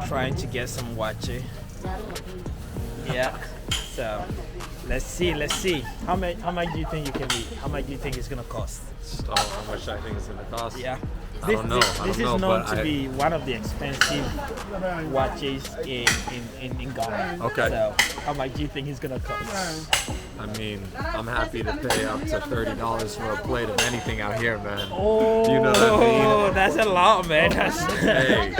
trying to get some waakye. Yeah. So let's see. How much do you think you can eat? How much do you think it's gonna cost? Oh, how much I think it's gonna cost? Yeah. I don't know. This is known to be one of the expensive waakye's in Ghana. Okay. So how much do you think it's gonna cost? I mean, I'm happy to pay up to $30 for a plate of anything out here, man. Oh, you know what I mean? That's a lot, man. Hey.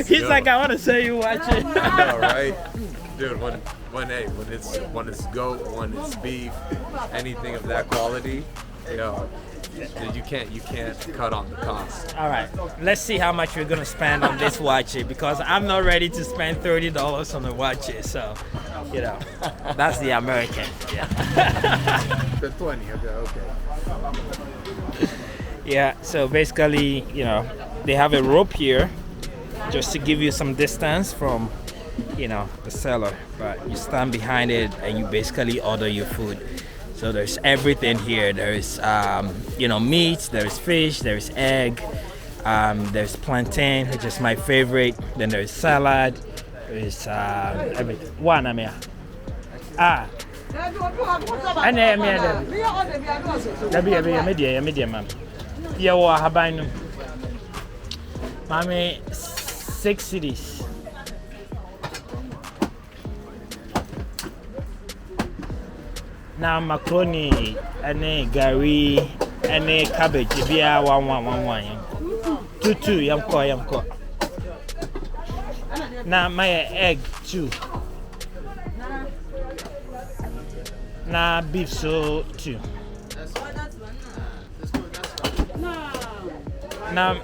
He's like, I want to say you waakye. I know, right? Dude, when it's goat, when it's beef, anything of that quality, you can't cut on the cost. All right, let's see how much we're gonna spend on this waakye, because I'm not ready to spend $30 on the waakye. So, that's the American. Yeah. The 20. Okay. Yeah. So basically, they have a rope here just to give you some distance from, the seller, but you stand behind it and you basically order your food. So there's everything here. There's meat, there's fish, there's egg, there's plantain, which is my favorite. Then there's salad, there's everything. One, I mean, Mami, 6 cities. Now macaroni, gari, cabbage, bia 1 2 yam. Now my egg 2. Now beef so 2. Now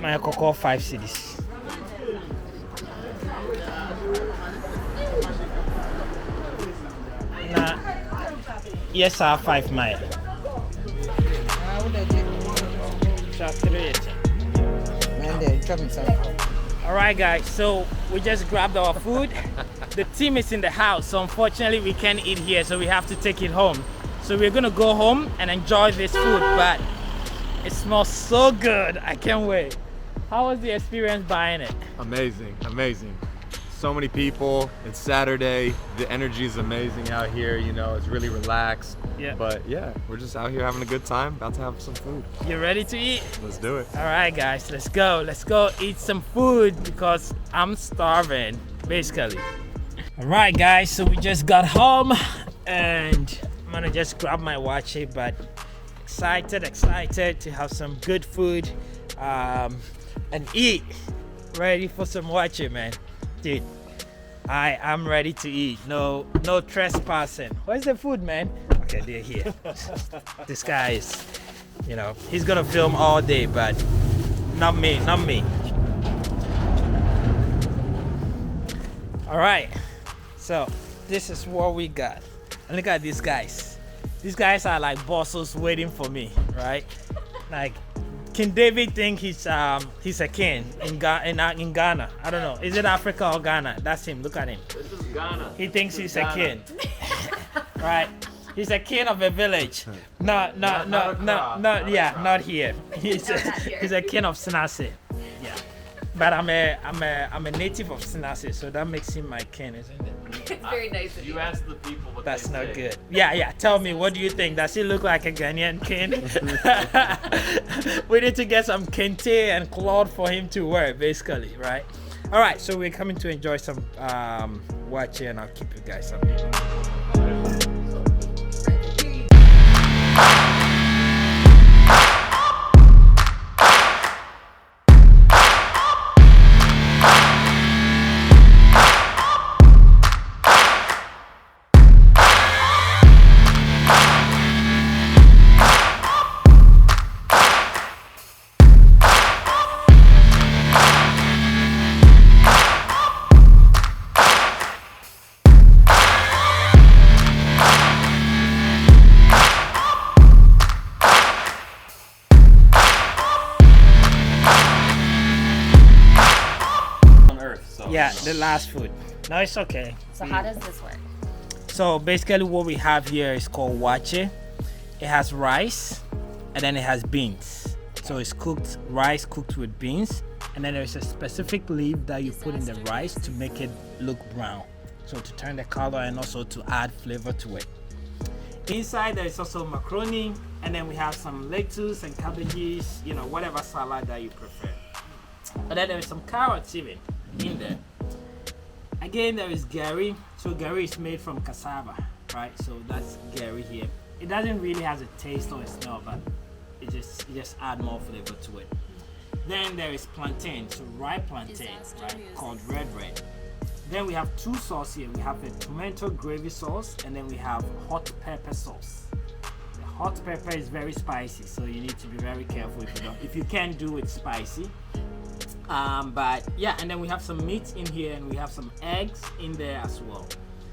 my cocoa 5 cities. Yes, 5 mile. All right, guys. So we just grabbed our food. The team is in the house, so unfortunately we can't eat here, so we have to take it home. So we're gonna go home and enjoy this food, but it smells so good. I can't wait. How was the experience buying it? Amazing. So many people. It's Saturday. The energy is amazing out here. It's really relaxed. Yeah. But yeah, we're just out here having a good time. About to have some food. You ready to eat? Let's do it. All right, guys. Let's go. Let's go eat some food because I'm starving, basically. All right, guys. So we just got home and I'm gonna just grab my waakye, but excited to have some good food and eat. Ready for some waakye, man. Dude, I am ready to eat. No trespassing. Where's the food, man? Okay, they're here. This guy is, he's gonna film all day, but not me. All right, so this is what we got. And look at these guys. These guys are like bosses waiting for me, right? Like, King David think he's a king in Ghana. I don't know. Is it Africa or Ghana? That's him. Look at him. This is Ghana. He thinks he's a king. Right? He's a king of a village. Not here. He's a king of Sinase. Yeah. But I'm a native of Sinase, so that makes him my king, isn't it? It's very nice of you. You asked the people what That's they not say. good. Yeah. Tell me, what do you think? Does he look like a Ghanaian king? We need to get some kente and cloth for him to wear, basically, right? All right, so we're coming to enjoy some waakye, and I'll keep you guys updated. Yeah, the last food. No, it's okay. So how does this work? So basically what we have here is called waakye. It has rice and then it has beans. So it's cooked rice cooked with beans, and then there's a specific leaf that you put in the rice to make it look brown. So to turn the color and also to add flavor to it. Inside there is also macaroni, and then we have some lettuce and cabbages, you know, whatever salad that you prefer. And then there is some carrots even in there. Again, there is gari. So gari is made from cassava, right? So that's gari here. It doesn't really have a taste or a smell, but it just add more flavor to it. Then there is plantain, so ripe plantain, right? Called red. Then we have two sauces here. We have a tomato gravy sauce, and then we have hot pepper sauce. The hot pepper is very spicy, so you need to be very careful if you can't do it spicy. But yeah, and then we have some meat in here, and we have some eggs in there as well.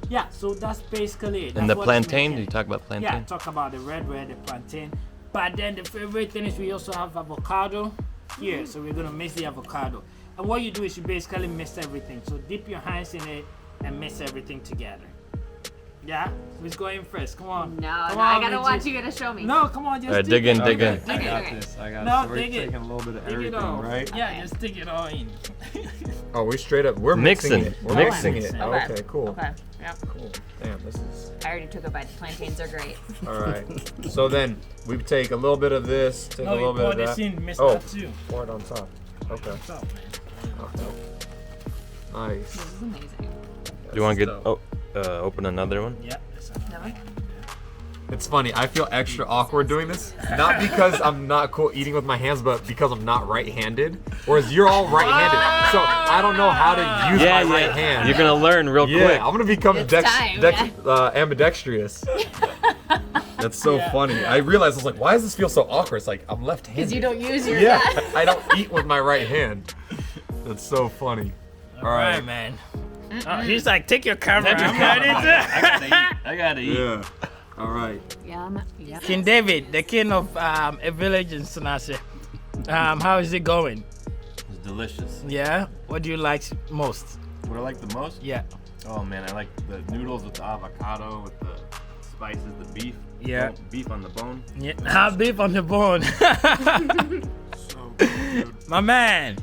Yeah, so that's basically it. And the plantain, did you talk about plantain? Yeah, talk about the red, the plantain. But then the favorite thing is we also have avocado here. So we're gonna mix the avocado. And what you do is you basically mix everything. So dip your hands in it and mix everything together. Yeah? Who's going first? Come on. No, Come no, I on, gotta Richie. watch you gotta show me. No, come on, just Alright, dig in. I Okay. got Okay. this. I got No, this. So we're dig it. taking a little bit of Dig it everything, all. right? Yeah, just stick it all in. Oh, we straight up. We're Mixing. mixing it. We're Mixing. mixing it. Okay. Okay, cool. Okay. Yep. Cool. Damn, this is. I already took a bite. Plantains are great. All right. So then we take a little bit of this, take a No, you little bit pour of this that. in, mix Oh, that too. pour it on top. Okay. What's up, man? Okay. Nice. This is amazing. Do you want to get open another one? Yeah, that's enough. That one? It's funny. I feel extra awkward doing this, not because I'm not cool eating with my hands, but because I'm not right-handed. Whereas you're all right-handed, so I don't know how to use my right hand. You're gonna learn real Yeah, quick. I'm gonna become It's time, ambidextrous. That's so funny. I realized I was like, why does this feel so awkward? It's like I'm left-handed. Because you don't use your Yeah, I don't eat with my right hand. That's so funny. All right, man. Oh, he's like, take your camera. I'm ready to- I gotta eat. Yeah. All right. Yum. Yum. King David, the king of a village in Sunase. How is it going? It's delicious. Yeah? What do you like most? What I like the most? Yeah. Oh man, I like the noodles with the avocado, with the spices, the beef. Yeah. Beef on the bone. Yeah. Have beef on the bone. So good, dude. My man.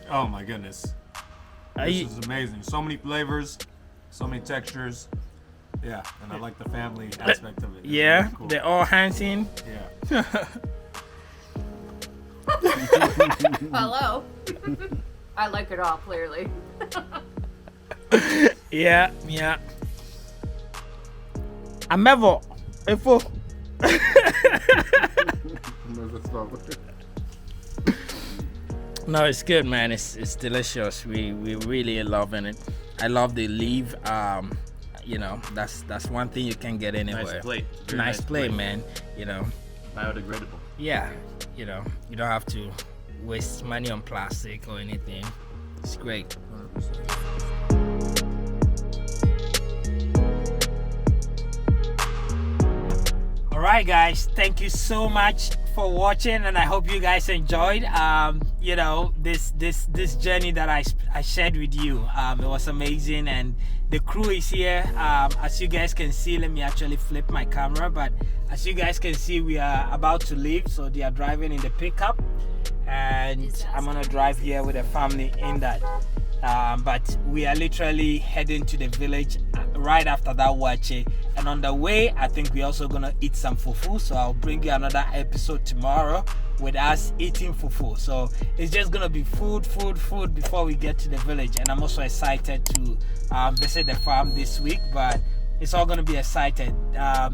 Oh my goodness. Are This you- is amazing. So many flavors, so many textures. Yeah, and I like the family aspect of it. It's Yeah, really cool. they're all hands in. Yeah. Hello. I like it all, clearly. Yeah, yeah. I'm ever. No, it's good, man. It's delicious. We really loving it. I love the leaf. You know, that's one thing you can get anywhere. Nice plate. Very Nice plate, man. You know, Biodegradable. yeah. You know, you don't have to waste money on plastic or anything. It's great. Alright guys, thank you so much for watching, and I hope you guys enjoyed you know, this journey that I shared with you. It was amazing, and the crew is here. As you guys can see, let me actually flip my camera, but as you guys can see, we are about to leave, so they are driving in the pickup, and I'm gonna drive here with the family in that. But we are literally heading to the village right after that Waakye, and on the way I think we're also gonna eat some fufu, so I'll bring you another episode tomorrow with us eating fufu. So it's just gonna be food before we get to the village, and I'm also excited to visit the farm this week, but it's all gonna be excited.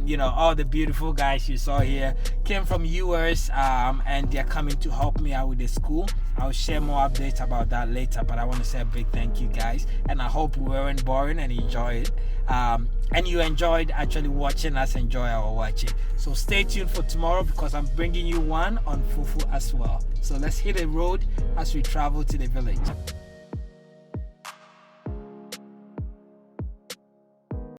You know, all the beautiful guys you saw here came from US, and they're coming to help me out with the school. I'll share more updates about that later, but I want to say a big thank you guys, and I hope we weren't boring and enjoyed it. And you enjoyed actually watching us enjoy our Waakye. So stay tuned for tomorrow, because I'm bringing you one on fufu as well. So let's hit the road as we travel to the village.